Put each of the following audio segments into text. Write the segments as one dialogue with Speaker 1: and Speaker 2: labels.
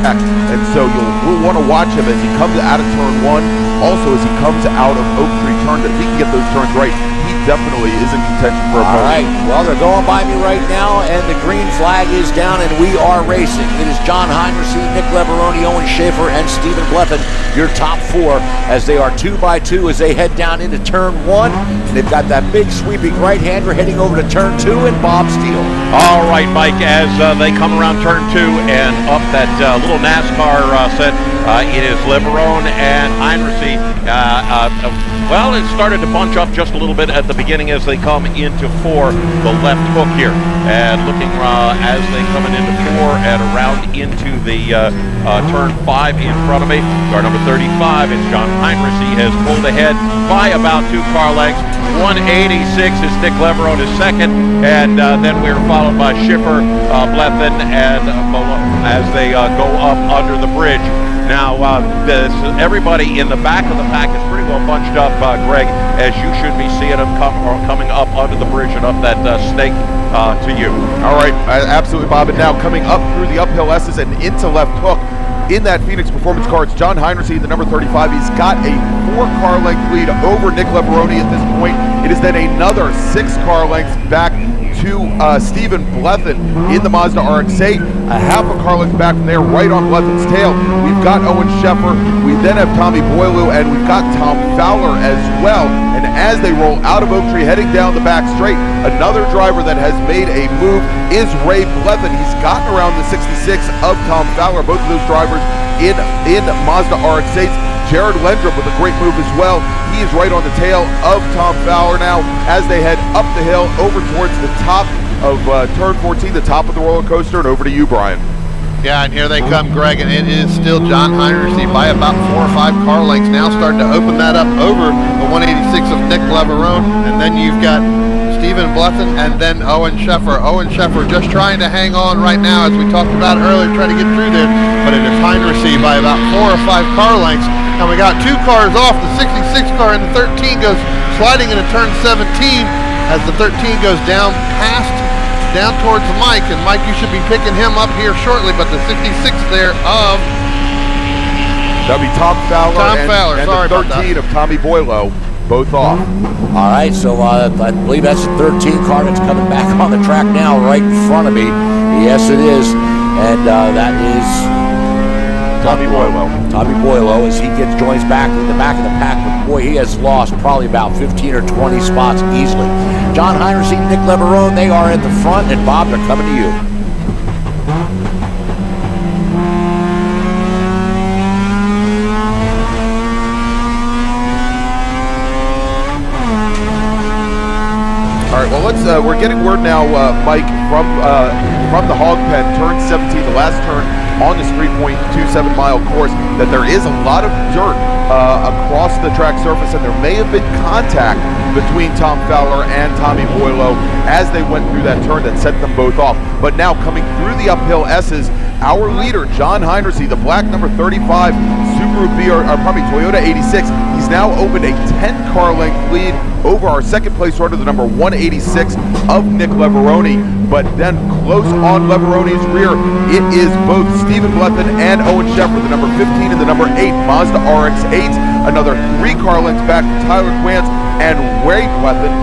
Speaker 1: back, and so we'll want to watch him as he comes out of turn 1. Also, as he comes out of Oak Tree turn, if he can get those turns right, he definitely is in contention for a pole.
Speaker 2: All right, well, they're going by me right now, and the green flag is down, and we are racing. It is John Heinrichs, Nick Leveroni, Owen Schaefer, and Stephen Blethyn, your top 4, as they are 2 by 2 as they head down into turn 1. And they've got that big sweeping right-hander heading over to turn 2, and Bob Steele.
Speaker 3: All right, Mike, as they come around turn 2 and up that little NASCAR set, it is Leverone and Heinrichs. Well, it started to bunch up just a little bit at the beginning as they come into 4, the left hook here. And looking as they come into 4 and around into the turn 5 in front of me. Car number 35, it's John Heinrichs. He has pulled ahead by about 2 car lengths. 186 is Nick Leverone is second, and then we're followed by Schiffer, Blethyn, and as they go up under the bridge. Now, everybody in the back of the pack is pretty well bunched up, Greg, as you should be seeing them coming up under the bridge and up that snake to you.
Speaker 1: All right, absolutely, Bob. And now coming up through the uphill S's and into left hook in that Phoenix Performance car, it's John Heinrichs, the number 35. He's got a 4-car length lead over Nick Leveroni at this point. It is then another 6 car lengths back to Stephen Blethyn in the Mazda RX-8, a half a car length back from there, right on Blethyn's tail. We've got Owen Schaefer, we then have Tommy Boileau, and we've got Tom Fowler as well. And as they roll out of Oak Tree, heading down the back straight, another driver that has made a move is Ray Blethyn. He's gotten around the 66 of Tom Fowler, both of those drivers in Mazda RX-8s. Jared Lendrup with a great move as well. He is right on the tail of Tom Fowler now as they head up the hill over towards the top of turn 14, the top of the roller coaster, and over to you, Brian.
Speaker 4: Yeah, and here they come, Greg, and it is still John Heinrichs by about 4 or 5 car lengths now, starting to open that up over the 186 of Nick Leverone, and then you've got Stephen Blethyn and then Owen Schaefer. Owen Schaefer just trying to hang on right now, as we talked about earlier, trying to get through there, but it is Heinrichs by about 4 or 5 car lengths. And we got 2 cars off. The 66 car and the 13 goes sliding into turn 17 as the 13 goes down towards Mike. And Mike, you should be picking him up here shortly, but the 66 there of...
Speaker 1: That'll be Tom Fowler and the 13 of Tommy Boileau, both off.
Speaker 2: All right, so I believe that's the 13 car that's coming back on the track now right in front of me. Yes, it is. And that is... Tommy Boileau as he joins back in the back of the pack, but boy, he has lost probably about 15 or 20 spots easily. John Heinrichs, Nick Leverone, they are at the front, and Bob, they're coming to you.
Speaker 1: All right, well, we're getting word now, Mike, from the hog pen, turn 17, the last turn on this 3.27 mile course, that there is a lot of dirt across the track surface, and there may have been contact between Tom Fowler and Tommy Boileau as they went through that turn that set them both off. But now coming through the uphill S's, our leader, John Heinrichs, the black number 35 Toyota 86, he's now opened a 10-car length lead over our second place runner, the number 186 of Nick Leveroni. But then close on Leveroni's rear, it is both Stephen Blethyn and Owen Schaefer, the number 15 and the number 8 Mazda RX-8. Another 3 car lengths back to Tyler Quantz and Ray Blethyn.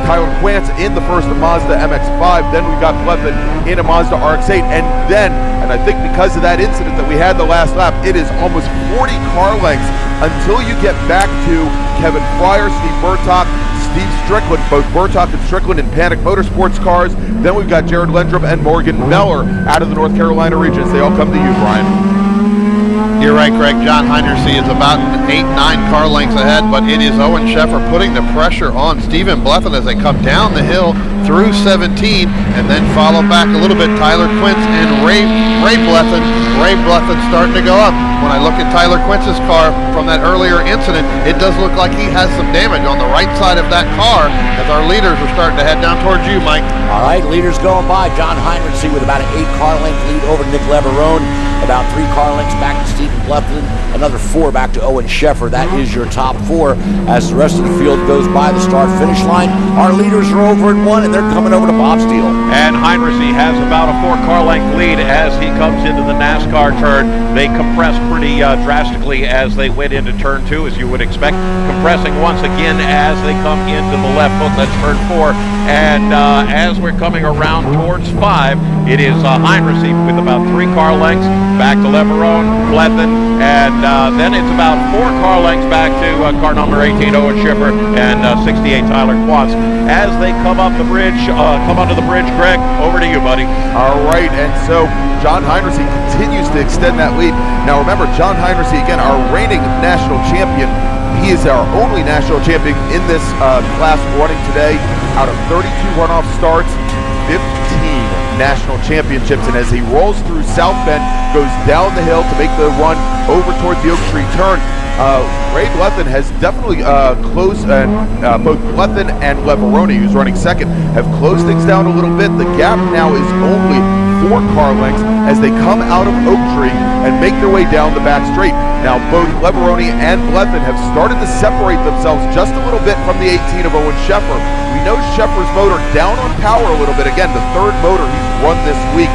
Speaker 1: Tyler Quantz in the first Mazda MX-5, then we got Blethyn in a Mazda RX-8, and I think because of that incident that we had the last lap, it is almost 40 car lengths until you get back to Kevin Fryer, Steve Burtock, Steve Strickland, both Burtock and Strickland in Panic Motorsports cars. Then we've got Jared Lendrup and Morgan Meller out of the North Carolina region. They all come to you, Brian.
Speaker 4: You're right, Greg. John Heinrichs is about 8-9 car lengths ahead, but it is Owen Schaefer putting the pressure on Stephen Blethyn as they come down the hill through 17, and then follow back a little bit Tyler Quantz and Ray Blethyn. Ray Blethyn starting to go up. When I look at Tyler Quantz's car from that earlier incident, it does look like he has some damage on the right side of that car as our leaders are starting to head down towards you, Mike.
Speaker 2: All right, leaders going by. John Heinrichs with about an 8-car length lead over Nick Leverone. about 3 car lengths back to Stephen Blethyn, another 4 back to Owen Sheffer. That is your top 4 as the rest of the field goes by the start-finish line. Our leaders are over in 1, and they're coming over to Bob Steele.
Speaker 3: And Heinrichsey has about a 4-car length lead as he comes into the NASCAR turn. They compressed pretty drastically as they went into turn 2, as you would expect. Compressing once again as they come into the left hook. That's turn 4. And as we're coming around towards 5, it is Heinrichsey with about 3 car lengths back to Leverone, Blethyn, and then it's about 4 car lengths back to car number 18, Owen Shipper, and 68, Tyler Quantz. As they come up the bridge, come onto the bridge, Greg, over to you, buddy.
Speaker 1: All right, and so John Heinrichsey continues to extend that lead. Now remember, John Heinrichsey, again, our reigning national champion. He is our only national champion in this class running today. Out of 32 runoff starts, 15 national championships, and as he rolls through South Bend, goes down the hill to make the run over towards the Oak Tree turn. Ray Blethyn has definitely closed, and both Blethyn and Leverone, who's running second, have closed things down a little bit. The gap now is only 4 car lengths as they come out of Oak Tree and make their way down the back straight. Now both Leverone and Blethyn have started to separate themselves just a little bit from the 18 of Owen Sheffer. We know Sheffer's motor down on power a little bit. Again, the 3rd motor he's run this week.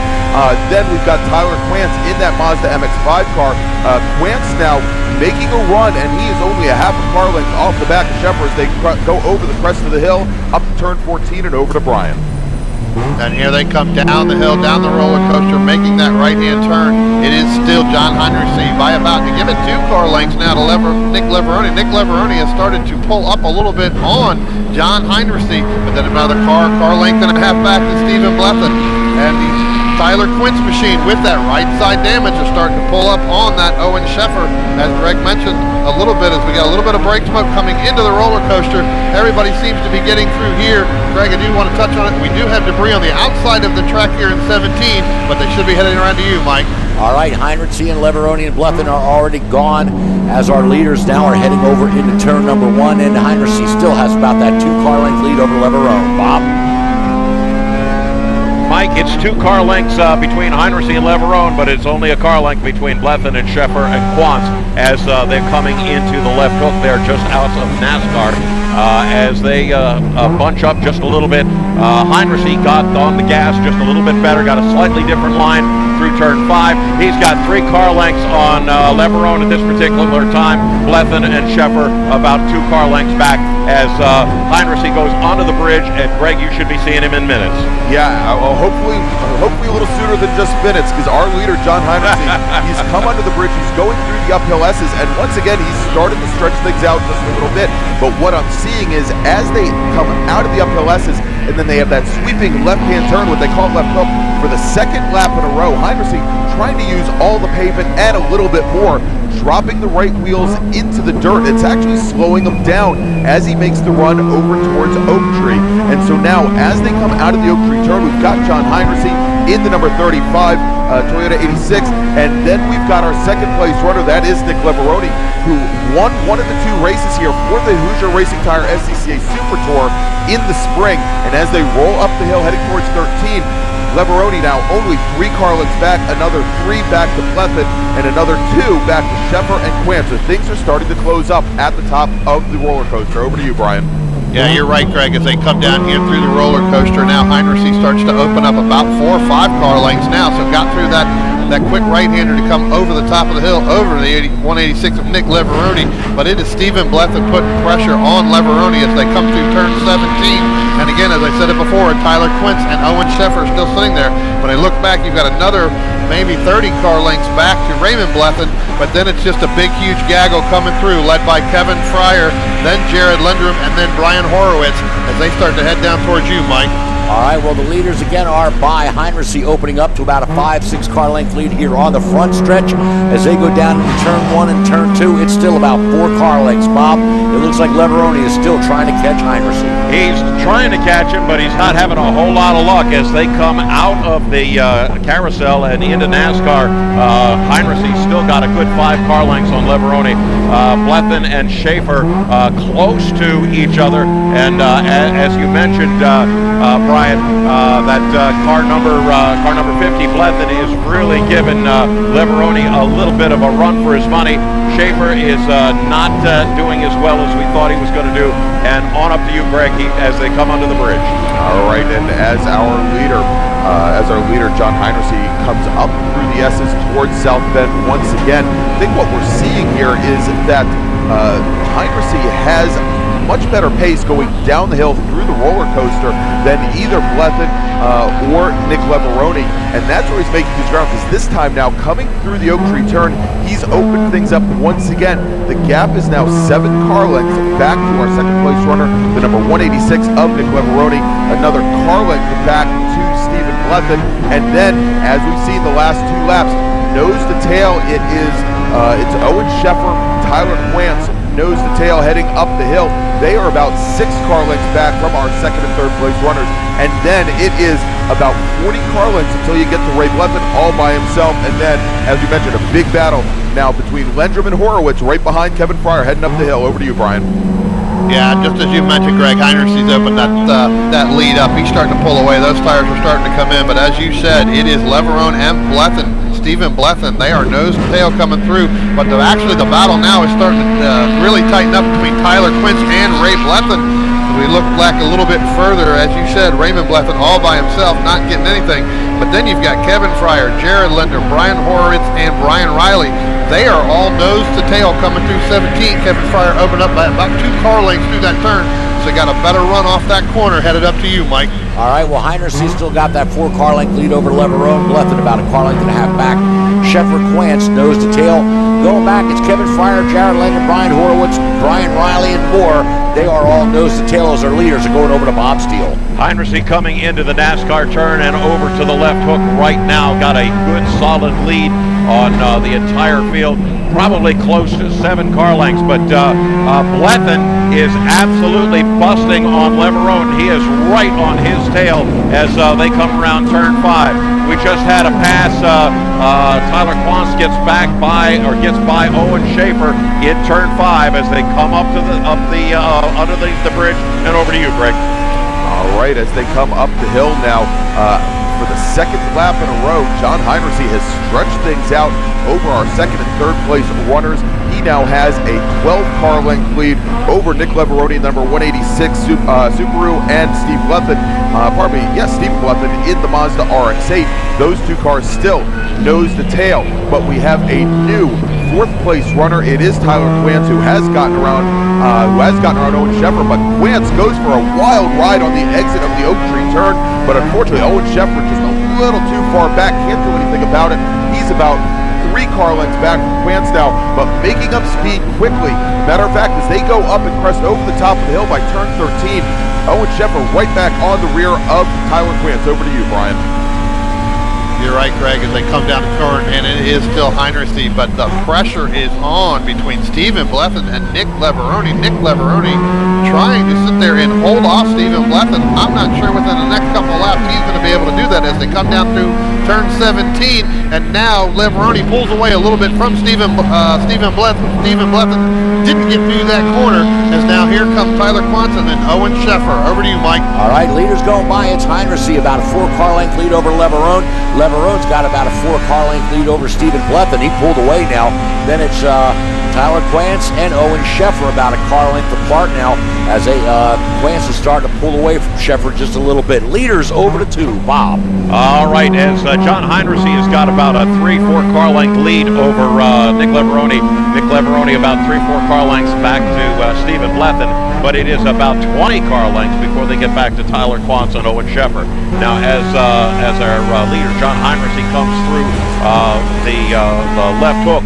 Speaker 1: Then we've got Tyler Quantz in that Mazda MX-5 car. Quantz now making a run, and he is only a half a car length off the back of Sheffer as they go over the crest of the hill, up to turn 14 and over to Brian.
Speaker 4: And here they come down the hill, down the roller coaster, making that right-hand turn. It is still John Heinrichsey by about, to give it 2 car lengths now to Nick Leverone. Nick Leverone has started to pull up a little bit on John Heinrichsey, but then another car length and a half back to Stephen Blethyn. And the Tyler Quintz machine with that right side damage are starting to pull up on that Owen Sheffer, as Greg mentioned a little bit, as we got a little bit of brake smoke coming into the roller coaster. Everybody seems to be getting through here. Greg, I do want to touch on it. We do have debris on the outside of the track here in 17, but they should be heading around to you, Mike.
Speaker 2: All right, Heinrichsey and Leverone and Blethyn are already gone as our leaders now are heading over into turn number 1, and Heinrichsey still has about that 2 car length lead over Leverone. Bob?
Speaker 3: Mike, it's 2 car lengths between Heinrichsey and Leverone, but it's only a car length between Blethyn and Sheffer and Quantz as they're coming into the left hook there just out of NASCAR. As they bunch up just a little bit. Heinrichsey got on the gas just a little bit better, got a slightly different line through turn 5. He's got 3 car lengths on Leverone at this particular time. Blethyn and Sheffer about 2 car lengths back as Heinrichsey goes onto the bridge, and Greg, you should be seeing him in minutes.
Speaker 1: Yeah, well, hopefully a little sooner than just minutes, because our leader, John Heinrichsey, he's come under the bridge, he's going through the uphill S's, and once again, he's started to stretch things out just a little bit. But what I'm seeing is as they come out of the uphill S's, and then they have that sweeping left-hand turn, what they call left hook, for the 2nd lap in a row, Heinrichsey trying to use all the pavement and a little bit more, dropping the right wheels into the dirt. It's actually slowing him down as he makes the run over towards Oak Tree. And so now, as they come out of the Oak Tree turn, we've got John Heinrichsey in the number 35 Toyota 86, and then we've got our 2nd place runner, that is Nick Leverone, who won one of the 2 races here for the Hoosier Racing Tire SCCA Super Tour in the spring. And as they roll up the hill heading towards 13, Leverone now only 3 car lengths back, another 3 back to Blethyn, and another 2 back to Sheffer and Quantz. So things are starting to close up at the top of the roller coaster. Over to you, Brian.
Speaker 4: Yeah, you're right, Greg. As they come down here through the roller coaster, now Heinrichsey starts to open up about 4 or 5 car lengths now. So got through that quick right-hander to come over the top of the hill, over the 186 of Nick Leverone. But it is Stephen Blethyn putting pressure on Leverone as they come through turn 17. And again, as I said it before, Tyler Quintz and Owen Sheffer are still sitting there. When I look back, you've got another maybe 30 car lengths back to Raymond Blethyn, but then it's just a big, huge gaggle coming through, led by Kevin Fryer, then Jared Lindrum, and then Brian Horowitz as they start to head down towards you, Mike.
Speaker 2: All right, well, the leaders again are by Heinrichsey, opening up to about a 5-6 car length lead here on the front stretch. As they go down into turn 1 and turn 2, it's still about 4 car lengths. Bob, it looks like Leverone is still trying to catch Heinrichsey.
Speaker 3: He's trying to catch him, but he's not having a whole lot of luck as they come out of the carousel and into NASCAR. Heinrichs still got a good 5 car lengths on Leveroni. Blethen and Schaefer close to each other, and as you mentioned, Brian, that car number 50, Blethen, is really giving Leveroni a little bit of a run for his money. Schaefer is not doing as well as we thought he was going to do. And on up to you, Greg, as they come under the bridge.
Speaker 1: All right, and as our leader, John Heinrichs, comes up through the S's towards South Bend once again, I think what we're seeing here is that Heinrichs has much better pace going down the hill through the roller coaster than either Blethen or Nick Leveroni, and that's where he's making his ground, because this time now, coming through the Oak Tree turn, he's opened things up once again. The gap is now 7 car lengths back to our second place runner, the number 186 of Nick Leveroni, another car length back to Stephen Blethen, and then, as we've seen the last 2 laps, nose to tail, it's Owen Sheffer, Tyler Quantz, nose to tail heading up the hill. They are about 6 car lengths back from our second and third place runners, and then it is about 40 car lengths until you get to Ray Blethen all by himself, and then, as you mentioned, a big battle now between Lendrum and Horowitz right behind Kevin Fryer heading up the hill. Over to you, Brian.
Speaker 4: Yeah, just as you mentioned, Greg, Heinrichs opened that lead up. He's starting to pull away. Those tires are starting to come in, but as you said, it is Leverone and Blethen. Stephen Blethen, they are nose to tail coming through, but actually the battle now is starting to really tighten up between Tyler Quantz and Ray Blethen. We look back a little bit further, as you said, Raymond Blethen all by himself, not getting anything, but then you've got Kevin Fryer, Jared Linder, Brian Horowitz, and Brian Riley. They are all nose to tail coming through 17. Kevin Fryer opened up by about 2 car lengths through that turn, so got a better run off that corner. Headed up to you, Mike.
Speaker 2: All right, well, Heinrichs still got that 4 car length lead over Leverone. Blethen about a car length and a half back. Sheffer, Quantz, nose to tail. Going back, it's Kevin Fryer, Jared Linder, Brian Horowitz, Brian Riley, and more. They are all nose to tail as their leaders are going over to Bob Steele.
Speaker 3: Heinrichs coming into the NASCAR turn and over to the left hook right now. Got a good solid lead on the entire field. Probably close to 7 car lengths, but Blethen is absolutely busting on Leverone. He is right on his tail as they come around turn 5. We just had a pass. Tyler Quantz gets by Owen Schaefer in turn 5 as they come up to underneath the bridge. And over to you, Greg.
Speaker 1: All right, as they come up the hill now, for the second lap in a row, John Heinrichs has stretched things out over our second and third place runners. He now has a 12 car length lead over Nick Leveroni, number 186 Subaru, and Steve Blethen. Stephen Blethen in the Mazda RX8. Those 2 cars still nose to tail, but we have a new 4th place runner. It is Tyler Quantz, who has gotten around Owen Sheffer, but Quantz goes for a wild ride on the exit of the Oak Tree turn, but unfortunately Owen Sheffer just a little too far back, can't do anything about it. He's about 3 car lengths back from Quantz now, but making up speed quickly. Matter of fact, as they go up and crest over the top of the hill by turn 13, Owen Sheffer right back on the rear of Tyler Quantz. Over to you, Brian.
Speaker 4: You're right, Greg, as they come down the turn, and it is still Heinrichs, but the pressure is on between Stephen Blethen and Nick Leveroni. Nick Leveroni trying to sit there and hold off Stephen Blethen. I'm not sure within the next couple of laps he's going to be able to do that as they come down through turn 17, and now Leveroni pulls away a little bit from Stephen Blethen. Stephen Blethen didn't get through that corner, as now here comes Tyler Quantz and then Owen Sheffer. Over to you, Mike.
Speaker 2: All right, leaders going by. It's Heinrichs, about a 4 car length lead over Leverone. Leverone's got about a 4 car length lead over Stephen Blethen. He pulled away now. Then it's Tyler Quantz and Owen Sheffer about a car length apart now, as Quantz is starting to pull away from Sheffer just a little bit. Leaders over to 2. Bob.
Speaker 3: All right, as John Heinrichs has got about a 3-4 car length lead over Nick Leveroni. Nick Leveroni about 3-4 car lengths back to Stephen Blethen, but it is about 20 car lengths before they get back to Tyler Quantz and Owen Sheffer. Now, as our leader John Heinrichs comes through the left hook,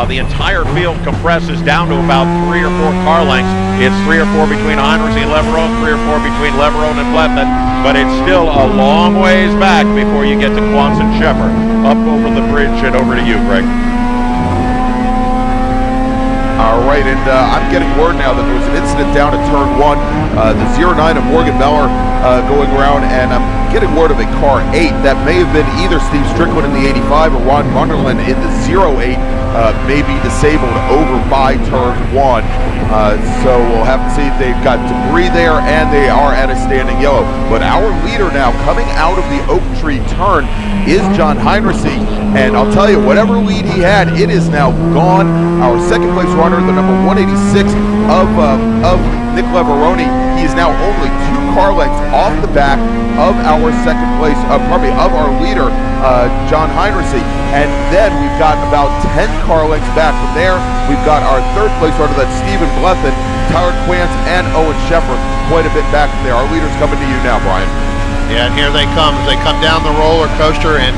Speaker 3: the entire field compresses down to about 3 or 4 car lengths. It's 3 or 4 between Heinrichs and Leverone, 3 or 4 between Leverone and Blethen, but it's still a long ways back before you get to Quantz and Sheffer. Up over the bridge and over to you, Greg.
Speaker 1: All All right, and I'm getting word now that there was an incident down at turn 1, the 09 of Morgan Meller going around, and I'm getting word of a car 8 that may have been either Steve Strickland in the 85 or Ron Munderland in the 08, may be disabled over by turn 1. So we'll have to see if they've got debris there, and they are at a standing yellow. But our leader now coming out of the Oak Tree turn is John Heinrichsey, and I'll tell you, whatever lead he had, it is now gone. Our second place runner, the number 186 of Nick Leveroni, he is now only 2 car lengths off the back of our second place, of our leader, John Heinrichsey. And then we've got about 10 car lengths back from there. We've got our third place runner, that's Stephen Blethen, Tyler Quantz, and Owen Sheffer, quite a bit back from there. Our leader's coming to you now, Brian.
Speaker 4: Yeah, and here they come as they come down the roller coaster, and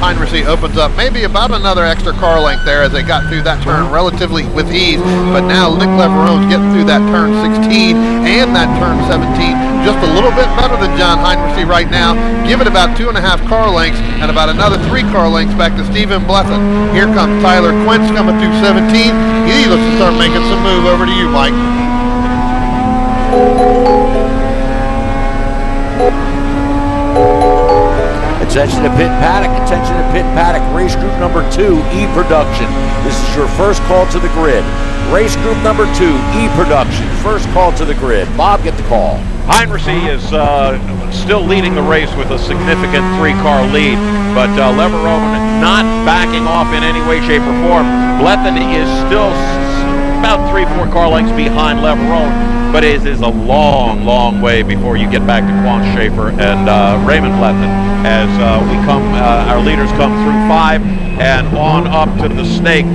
Speaker 4: Heinrichsey opens up maybe about another extra car length there as they got through that turn relatively with ease. But now Nick Leverone's getting through that turn 16 and that turn 17 just a little bit better than John Heinrichsey right now. Give it about 2.5 car lengths and about another 3 car lengths back to Stephen Blethen. Here comes Tyler Quintz coming through 17. He looks to start making some move. Over to you, Mike.
Speaker 2: Attention to pit paddock, race group number 2, E-Production. This is your first call to the grid. Race group number 2, E-Production, first call to the grid. Bob, get the call.
Speaker 3: Heinrichsey is still leading the race with a significant 3-car lead, but Leverone not backing off in any way, shape, or form. Blethen is still about 3-4 car lengths behind Leverone, but it is a long, long way before you get back to Quan Schaefer and Raymond Blethen as our leaders come through 5 and on up to the stake.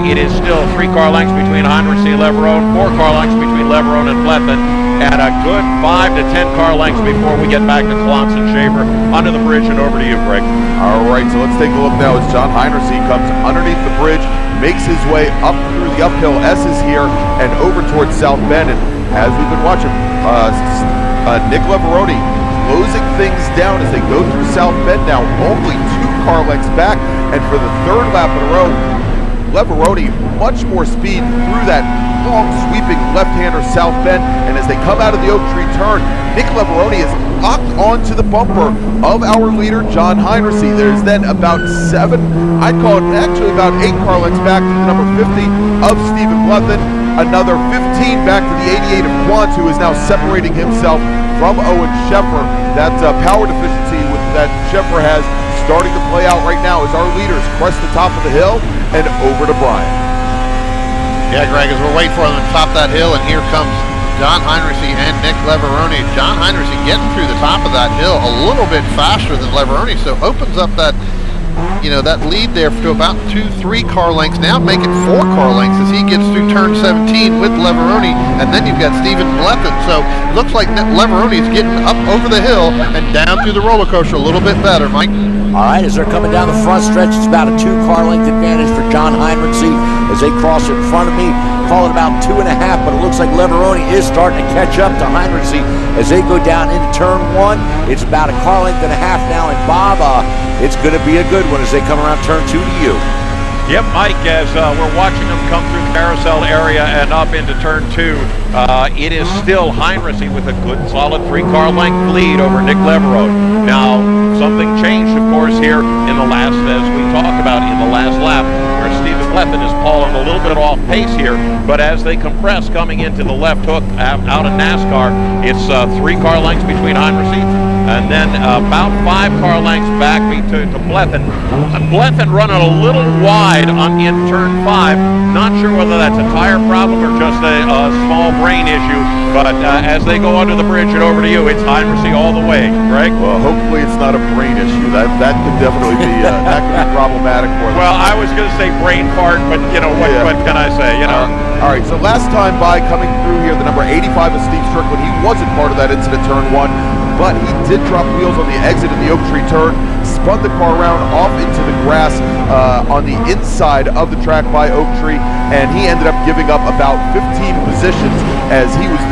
Speaker 3: It is still 3 car lengths between Heinrichsey and Leverone, 4 car lengths between Leverone and Blethen, and a good 5 to 10 car lengths before we get back to Klantz and Schaefer under the bridge. And over to you, Greg.
Speaker 1: All right, so let's take a look now as John Heinrichsey comes underneath the bridge, makes his way up through the uphill S's here and over towards South Bend. And as we've been watching, Nick Leveroni closing things down as they go through South Bend now, only 2 car lengths back. And for the 3rd lap in a row, Leveroni much more speed through that long sweeping left-hander South Bend. And as they come out of the Oak Tree turn, Nick Leveroni is locked onto the bumper of our leader, John Heinrichsey. There's then about 7, I'd call it actually about 8 car lengths back to the number 50 of Stephen Blethen. Another 15 back to the 88 of Quantz, who is now separating himself from Owen Sheffer. That power deficiency that Sheffer has starting to play out right now as our leaders crest the top of the hill and over to Brian.
Speaker 4: Yeah, Greg, as we're waiting for them to top that hill, and here comes John Heinrichsey and Nick Leveroni. John Heinrichsey getting through the top of that hill a little bit faster than Leveroni, so opens up that, that lead there to about 2-3 car lengths. Now make it 4 car lengths as he gets through turn 17 with Leveroni, and then you've got Stephen Blethen. So it looks like Leveroni is getting up over the hill and down through the roller coaster a little bit better, Mike.
Speaker 2: All right, as they're coming down the front stretch, it's about a 2 car length advantage for John Heinrichsey as they cross in front of me. Call it about 2.5, but it looks like Leveroni is starting to catch up to Heinrichsey as they go down into turn 1. It's about a car length and a half now, and Bob, it's going to be a good one as they come around turn 2 to you.
Speaker 3: Yep, Mike, as we're watching them come through the carousel area and up into turn 2, it is still Heinrichsey with a good solid 3 car length lead over Nick Leverone. Now, something changed, of course, here in the last, as we talked about in the last lap, where Stephen Blethen is falling a little bit off pace here, but as they compress coming into the left hook out of NASCAR, it's 3 car lengths between Heinrichsey and then about 5 car lengths back to Blethen. Blethen running a little wide in turn 5. Not sure whether that's a tire problem or just a small brain issue, but as they go under the bridge and over to you, it's Heinrichsey all the way. Greg?
Speaker 1: Well, hopefully it's not a brain issue. That could definitely be that could be problematic for them.
Speaker 3: Well, I was going to say brain fart, but what can I say?
Speaker 1: All right, so last time by coming through here, the number 85 of Steve Strickland, he wasn't part of that incident turn 1, but he did drop wheels on the exit of the Oak Tree turn. spun the car around off into the grass on the inside of the track by Oak Tree, and he ended up giving up about 15 positions as he was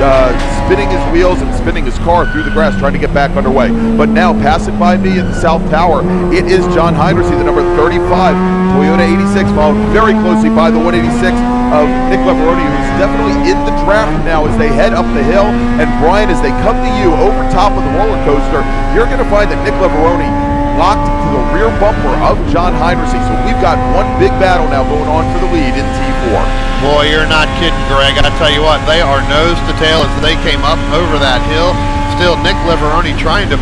Speaker 1: spinning his wheels and spinning his car through the grass trying to get back underway. But now, passing by me in the South Tower, it is John Heinrichsey, the number 35 Toyota 86, followed very closely by the 186 of Nick Leveroni, who's definitely in the draft now as they head up the hill. And Brian, as they come to you over top of the roller coaster, you're going to find that Nick Leveroni locked to the rear bumper of John Heinrichsey. So we've got one big battle now going on for the lead in T4.
Speaker 4: Boy, you're not kidding, Greg. I tell you what, they are nose to tail as they came up over that hill. Still, Nick Leveroni trying to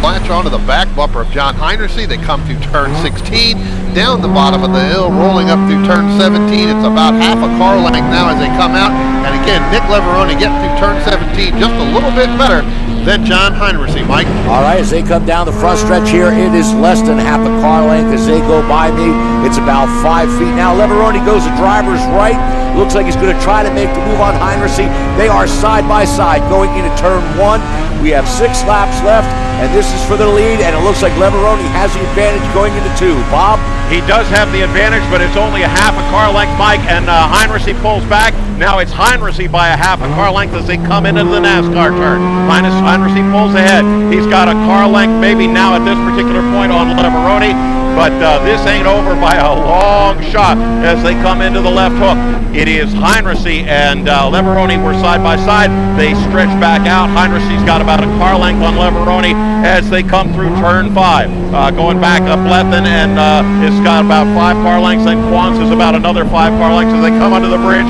Speaker 4: latch onto the back bumper of John Heinrichsey. They come through turn 16, down the bottom of the hill, rolling up through turn 17. It's about half a car length now as they come out. And again, Nick Leveroni getting through turn 17 just a little bit better than John Heinrichsey, Mike.
Speaker 2: All right, as they come down the front stretch here, it is less than half a car length as they go by me. It's about 5 feet. Now Leveroni goes to driver's right. Looks like he's going to try to make the move on Heinrichsey. They are side by side going into turn 1. We have 6 laps left, and this is for the lead, and it looks like Leveroni has the advantage going into 2. Bob?
Speaker 3: He does have the advantage, but it's only a half a car length, Mike, and Heinrichsey pulls back. Now it's Heinrichsey by a half a car length as they come into the NASCAR turn. Heinrichsey pulls ahead. He's got a car length maybe now at this particular point on Leveroni, but this ain't over by a long shot as they come into the left hook. It is Heinrichsey and Leveroni were side by side. They stretch back out. Heinrichsey's got about a car length on Leveroni as they come through turn 5. Going back up Blethen, and it's got about 5 car lengths, and Quans is about another 5 car lengths as they come under the bridge.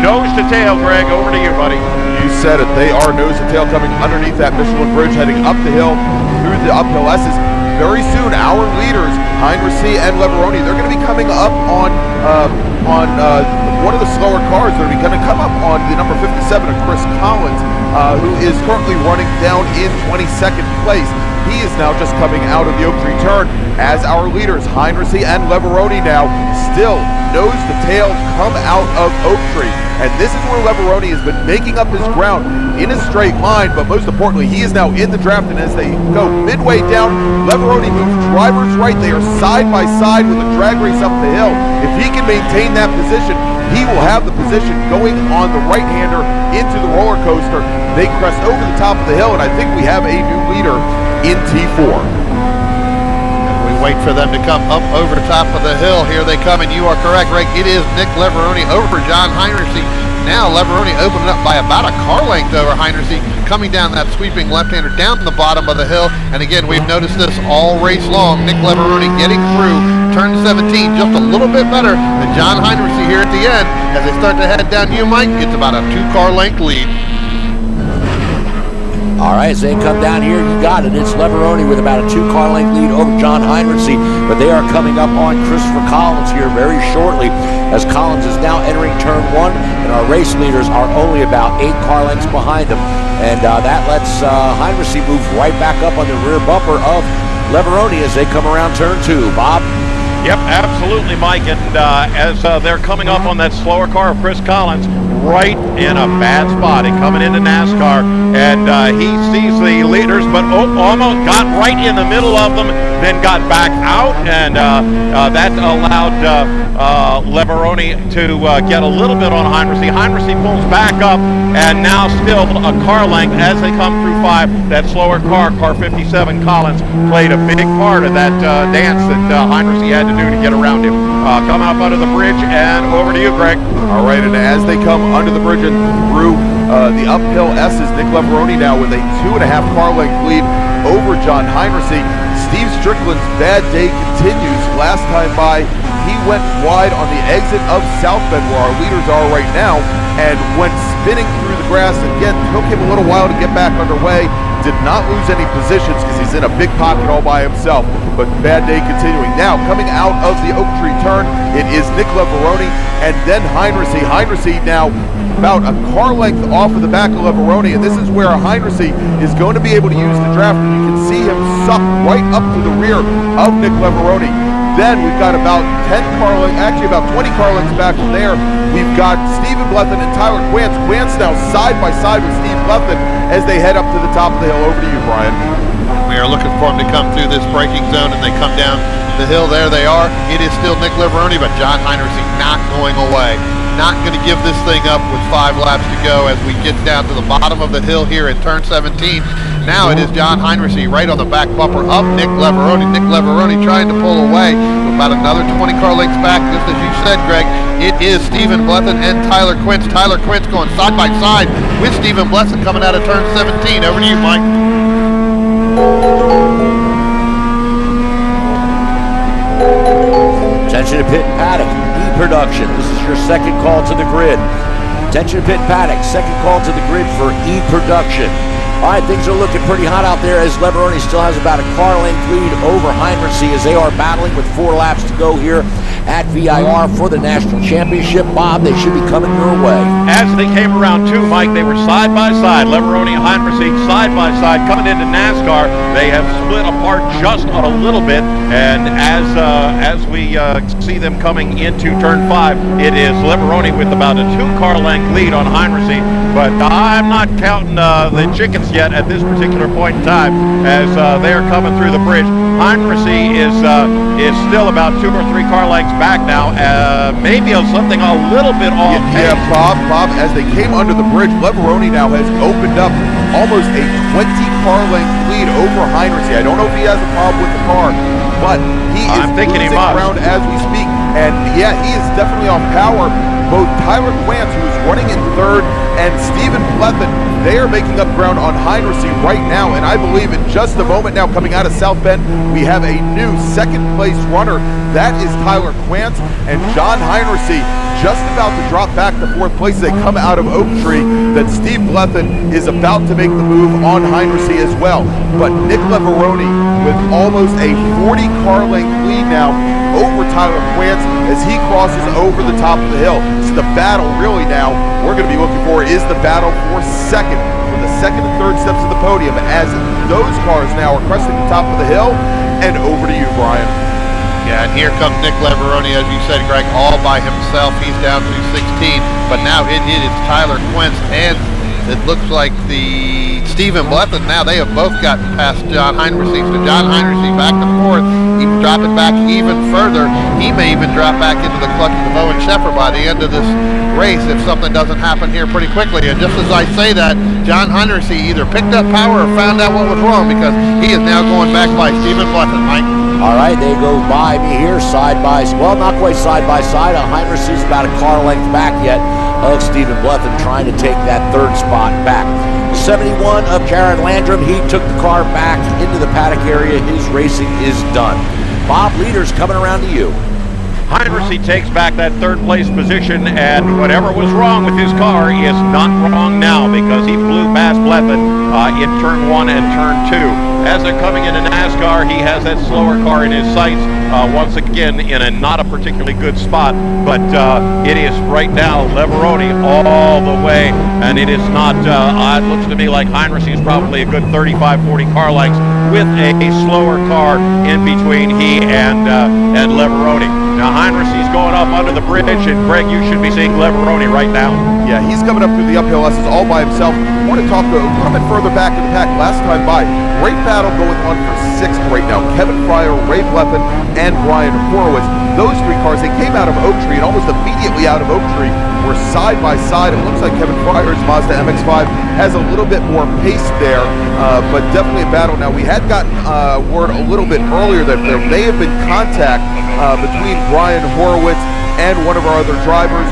Speaker 3: Nose to tail, Greg, over to you, buddy.
Speaker 1: You said it. They are nose to tail coming underneath that Michelin bridge, heading up the hill through the uphill S's. Very soon, our leaders, Heinrichsey and Leveroni, they're going to be coming up on one of the slower cars. They're going to come up on the number 57 of Chris Collins, who is currently running down in 22nd place. He is now just coming out of the Oak Tree turn as our leaders, Heinrichsey and Leveroni, now still nose to tail come out of Oak Tree. And this is where Leveroni has been making up his ground in a straight line, but most importantly, he is now in the draft, and as they go midway down, Leveroni moves driver's right. They are side by side with a drag race up the hill. If he can maintain that position, he will have the position going on the right-hander into the roller coaster. They crest over the top of the hill, and I think we have a new leader in T4.
Speaker 4: We wait for them to come up over top of the hill. Here they come, and you are correct, Greg. It is Nick Leveroni over John Heinrichsey. Now Leveroni opening up by about a car length over Heinrichsey, coming down that sweeping left-hander down the bottom of the hill. And again, we've noticed this all race long. Nick Leveroni getting through turn 17 just a little bit better than John Heinrichsey here at the end. As they start to head down, you, Mike, it's about a 2-car length lead.
Speaker 2: All right, as they come down here, you got it. It's Leveroni with about a 2-car length lead over John Heinrichsey, but they are coming up on Christopher Collins here very shortly, as Collins is now entering turn 1, and our race leaders are only about 8 car lengths behind him, and that lets Heinrichsey move right back up on the rear bumper of Leveroni as they come around turn 2. Bob?
Speaker 3: Yep, absolutely, Mike. And as they're coming up on that slower car of Chris Collins, right in a bad spot and coming into NASCAR, and he sees the leaders, but almost got right in the middle of them, then got back out, and that allowed Leveroni to get a little bit on Heinrichsey. Heinrichsey pulls back up, and now still a car length as they come through 5. That slower car, car 57 Collins, played a big part of that dance that Heinrichsey had to do to get around him. Come up under the bridge, and over to you, Greg.
Speaker 1: All right, and as they come under the bridge and through the uphill S's, Nick Leveroni now with a 2.5 car length lead over John Heinrichsey. Steve Strickland's bad day continues. Last time by, he went wide on the exit of South Bend, where our leaders are right now, and went spinning through the grass. Again, took him a little while to get back underway. Did not lose any positions because he's in a big pocket all by himself, but bad day continuing. Now, coming out of the Oak Tree turn, it is Nick Leveroni and then Heinrichsey. Heinrichsey now about a car length off of the back of Leveroni, and this is where Heinrichsey is going to be able to use the draft, and you can see him suck right up to the rear of Nick Leveroni. Then we've got about 10 car lengths, actually about 20 car lengths back from there. We've got Stephen Blethen and Tyler Quance. Quance now side by side with Steve Blethen as they head up to the top of the hill. Over to you, Brian.
Speaker 4: We We are looking for them to come through this braking zone, and they come down the hill. There they are. It is still Nick Liveroni, but John Heinrichsey not going away. Not going to give this thing up with 5 laps to go as we get down to the bottom of the hill here in turn 17. Now it is John Heinrichsey right on the back bumper of Nick Liveroni. Nick Liveroni trying to pull away with about another 20 car lengths back. Just as you said, Greg, it is Stephen Blethyn and Tyler Quince. Tyler Quince going side by side with Stephen Blethyn coming out of turn 17. Over to you, Mike.
Speaker 2: Attention to pit paddock, E-Production. This is your second call to the grid. Attention to pit paddock, second call to the grid for E-Production. All right, things are looking pretty hot out there as Liveroni still has about a car length lead over Heinrichsey as they are battling with 4 laps to go here at VIR for the National Championship. Bob, they should be coming your way.
Speaker 3: As they came around too, Mike, they were side by side. Liveroni and Heinrichsey side by side coming into NASCAR. They have split apart just a little bit, and as we see them coming into turn 5, it is Liveroni with about a 2-car length lead on Heinrichsey. But I'm not counting the chickens yet at this particular point in time as they are coming through the bridge. Heinrichsey is still about 2 or 3 car lengths back now, maybe something a little bit off.
Speaker 1: Yeah, Bob, as they came under the bridge, Liveroni now has opened up almost a 20-car length lead over Heinrichsey. I don't know if he has a problem with the car, but he is losing ground as we speak. And yeah, he is definitely on power. Both Tyler Quance, who's running in 3rd, and Stephen Blethyn, they are making up ground on Heinrichsey right now. And I believe in just a moment now, coming out of South Bend, we have a new 2nd place runner. That is Tyler Quance, and John Heinrichsey just about to drop back to 4th place as they come out of Oak Tree. That Steve Blethyn is about to make the move on Heinrichsey as well. But Nick Liveroni with almost a 40-car length lead now over Tyler Quance as he crosses over the top of the hill. So the battle really now we're going to be looking for is the battle for 2nd, for the 2nd and 3rd steps of the podium, as those cars now are cresting the top of the hill. And over to you, Brian.
Speaker 4: Yeah, and here comes Nick Liveroni, as you said, Greg, all by himself. He's down to 16, but now it is Tyler Quince, and it looks like the Stephen Blethyn. Now they have both gotten past John Heinrichsey. So John Heinrichsey back to 4th. He can drop it back even further. He may even drop back into the clutches of Owen Sheffer by the end of this race if something doesn't happen here pretty quickly. And just as I say that, John Heinrichsey either picked up power or found out what was wrong, because he is now going back by Stephen Blethyn, Mike.
Speaker 2: All right, they go by me here side by, well, not quite side by side. Heinrichsey's about a car length back yet of Stephen Blethyn, trying to take that 3rd spot back. 71 of Jared Landrum, he took the car back into the paddock area. His racing is done. Bob, leaders coming around to you.
Speaker 3: Heinrichsey takes back that 3rd place position, and whatever was wrong with his car is not wrong now, because he flew past Blethyn in turn 1 and turn 2. As they're coming into NASCAR, he has that slower car in his sights, once again in a not a particularly good spot, but it is right now Liveroni all the way, and it is not, it looks to me like Heinrichsey is probably a good 35-40 car lengths with a slower car in between he and Liveroni. Now Heinrichsey's going up under the bridge, and Greg, you should be seeing Liveroni right now.
Speaker 1: Yeah, he's coming up through the uphill S's all by himself. I want to talk to coming further back in the pack last time by. Great battle going on for 6th right now. Kevin Fryer, Ray Blethyn, and Brian Horowitz. Those 3 cars, they came out of Oak Tree, and almost immediately out of Oak Tree were side by side. It looks like Kevin Fryer's Mazda MX-5 has a little bit more pace there, but definitely a battle. Now, we had gotten word a little bit earlier that there may have been contact between Brian Horowitz and one of our other drivers,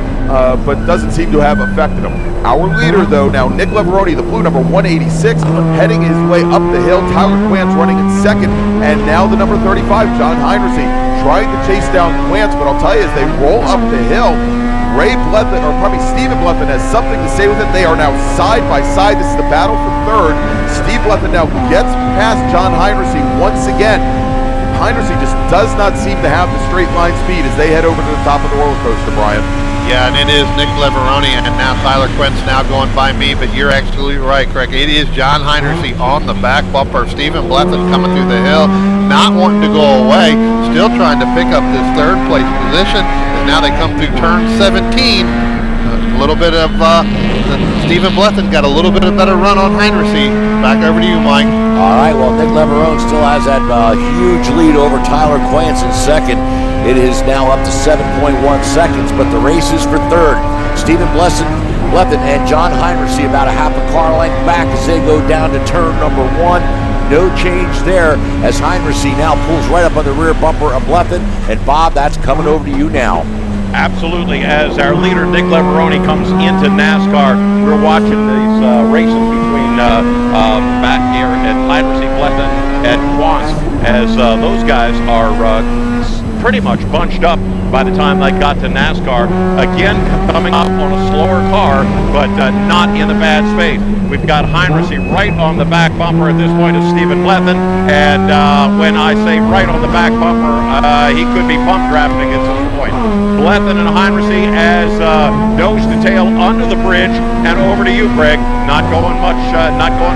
Speaker 1: but doesn't seem to have affected him. Our leader, though, now Nick Liveroni, the blue number 186, heading his way up the hill. Tyler Quance running in 2nd, and now the number 35, John Heinrichsey, trying to chase down Quance, but I'll tell you, as they roll up the hill, Ray Blethyn, or probably Stephen Blethyn, has something to say with it. They are now side by side. This is the battle for 3rd. Steve Blethyn now gets past John Heinrichsey once again. Heinrichsey just does not seem to have the straight line speed as they head over to the top of the roller coaster, Brian.
Speaker 4: Yeah, and it is Nick Liveroni, and now Tyler Quince now going by me, but you're absolutely right, Craig. It is John Heinrichsey on the back bumper. Stephen Blethyn coming through the hill, not wanting to go away, still trying to pick up this 3rd place position, and now they come through turn 17. A little bit of Stephen Blethyn got a little bit of better run on Heinrichsey. Back over to you, Mike.
Speaker 2: All right, well, Nick Leverone still has that huge lead over Tyler Quance in second. It is now up to 7.1 seconds, but the race is for third. Stephen Blethyn and John Heinrichsey about a half a car length back as they go down to turn number one. No change there as Heinrichsey now pulls right up on the rear bumper of Blethyn. And Bob, that's coming over to you now.
Speaker 3: Absolutely. As our leader, Nick Leverone, comes into NASCAR, we're watching these races between back here at Heinrichsey, Blethyn, and Quance, as those guys are pretty much bunched up by the time they got to NASCAR. Again, coming up on a slower car, but not in a bad space. We've got Heinrichsey right on the back bumper at this point of Stephen Blethyn, and when I say right on the back bumper, he could be pump drafting at this point. Blethyn and Heinrichsey as nose to tail under the bridge, and over to you, Greg. Not going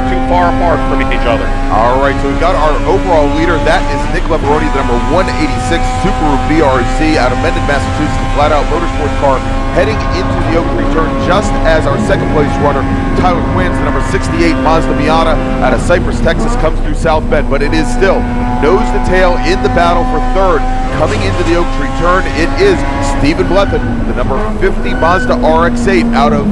Speaker 3: too far apart from each other.
Speaker 1: All right, so we've got our overall leader. That is Nick Leverone, the number 186 Subaru BRZ out of Mendon, Massachusetts, the Flat Out Motorsports car, heading into the Oak Tree turn just as our second place runner, Tyler Quance, the number 68 Mazda Miata out of Cypress, Texas, comes through South Bend. But it is still nose to tail in the battle for third. Coming into the Oak Tree turn, it is Stephen Blethyn, the number 50 Mazda RX8 out of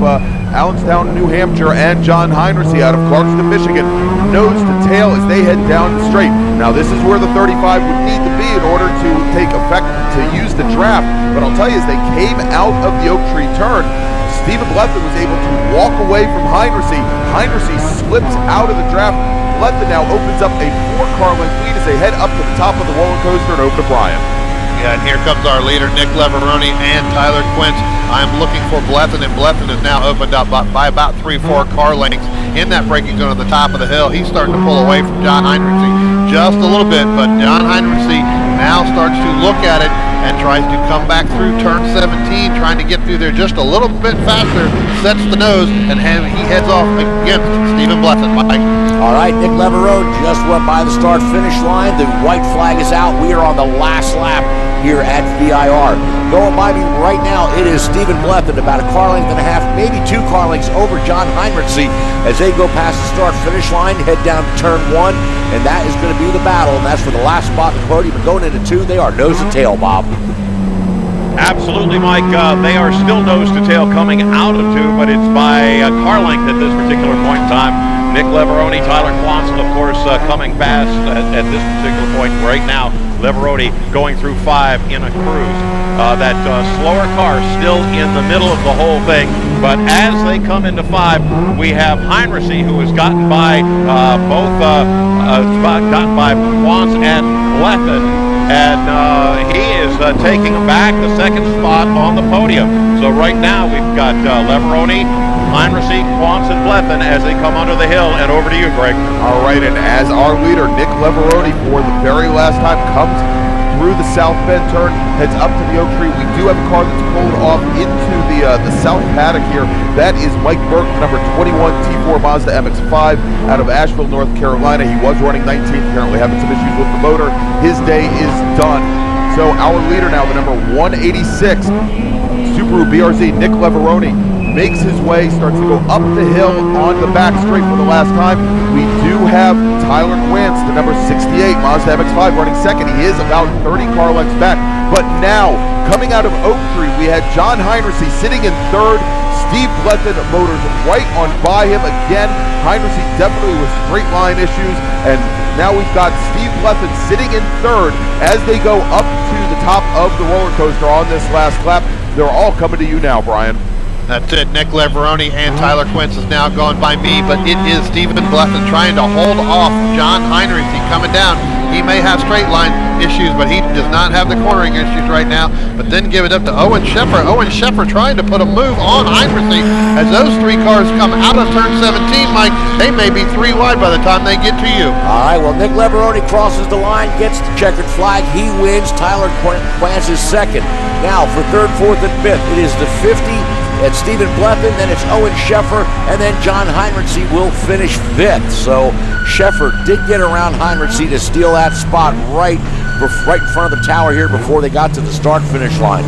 Speaker 1: Allenstown, New Hampshire, and John Heinrichsey out of Clarkston, Michigan, nose to tail as they head down the straight. Now this is where the 35 would need to be in order to take effect to use the draft, but I'll tell you, as they came out of the Oak Tree turn, Stephen Blethyn was able to walk away from Heinrichsey. Heinrichsey slips out of the draft. Blethyn now opens up a 4-car length lead as they head up to the top of the roller coaster and over to Brian.
Speaker 4: Yeah, and here comes our leader, Nick Leverone and Tyler Quance. I'm looking for Blethyn, and Blethyn is now opened up by about 3-4 car lengths in that braking zone at the top of the hill. He's starting to pull away from John Heinrichsey just a little bit, but John Heinrichsey now starts to look at it and tries to come back through turn 17, trying to get through there just a little bit faster, sets the nose, and he heads off against Stephen Blethyn. Mike.
Speaker 2: All right, Nick Leverone just went by the start-finish line. The white flag is out. We are on the last lap here at VIR. Going by me right now, it is Stephen Blethyn, about a car length and a half, maybe 2 car lengths over John Heinrichsey as they go past the start-finish line, head down to turn 1, and that is going to be the battle, and that's for the last spot in the podium. And going into 2, they are nose to tail, Bob.
Speaker 3: Absolutely, Mike. They are still nose to tail coming out of 2, but it's by a car length at this particular point in time. Nick Leverone, Tyler Quance, of course, coming fast at this particular point right now. Leverone going through 5 in a cruise. That slower car still in the middle of the whole thing, but as they come into 5, we have Heinrichsey, who has gotten by gotten by Quance and Blethyn, and he is taking back the second spot on the podium. So right now we've got Leverone, Heinrichsey, Quance, and Blethyn as they come under the hill. And over to you, Greg.
Speaker 1: All right, and as our leader, Nick Leverone, for the very last time, comes through the South Bend turn, heads up to the Oak Tree. We do have a car that's pulled off into the South Paddock here. That is Mike Burke, number 21 T4 Mazda MX-5 out of Asheville, North Carolina. He was running 19th, apparently having some issues with the motor. His day is done. So our leader now, the number 186 Subaru BRZ, Nick Leverone, makes his way, starts to go up the hill on the back straight for the last time. We do have Tyler Quance, the number 68 Mazda MX-5, running second. He is about 30 car lengths back. But now, coming out of Oak Tree, we had John Heinrichsey sitting in third. Steve Blethyn Motors right on by him again. Heinrichsey definitely with straight line issues, and now we've got Steve Blethyn sitting in third as they go up to the top of the roller coaster on this last lap. They're all coming to you now, Brian.
Speaker 4: That's it. Nick Leverone and Tyler Quance is now going by me, but it is Stephen Blethyn trying to hold off John Heinrichsey coming down. He may have straight line issues, but he does not have the cornering issues right now. But then give it up to Owen Sheffer. Owen Sheffer trying to put a move on Heinrichsey as those 3 cars come out of turn 17, Mike. They may be 3 wide by the time they get to you.
Speaker 2: All right, well, Nick Leverone crosses the line, gets the checkered flag. He wins. Tyler Quance is second. Now, for third, fourth, and fifth, it is the 50. It's Stephen Blethyn, then it's Owen Sheffer, and then John Heinrichsey will finish 5th. So Sheffer did get around Heinrichsey to steal that spot right in front of the tower here before they got to the start-finish line.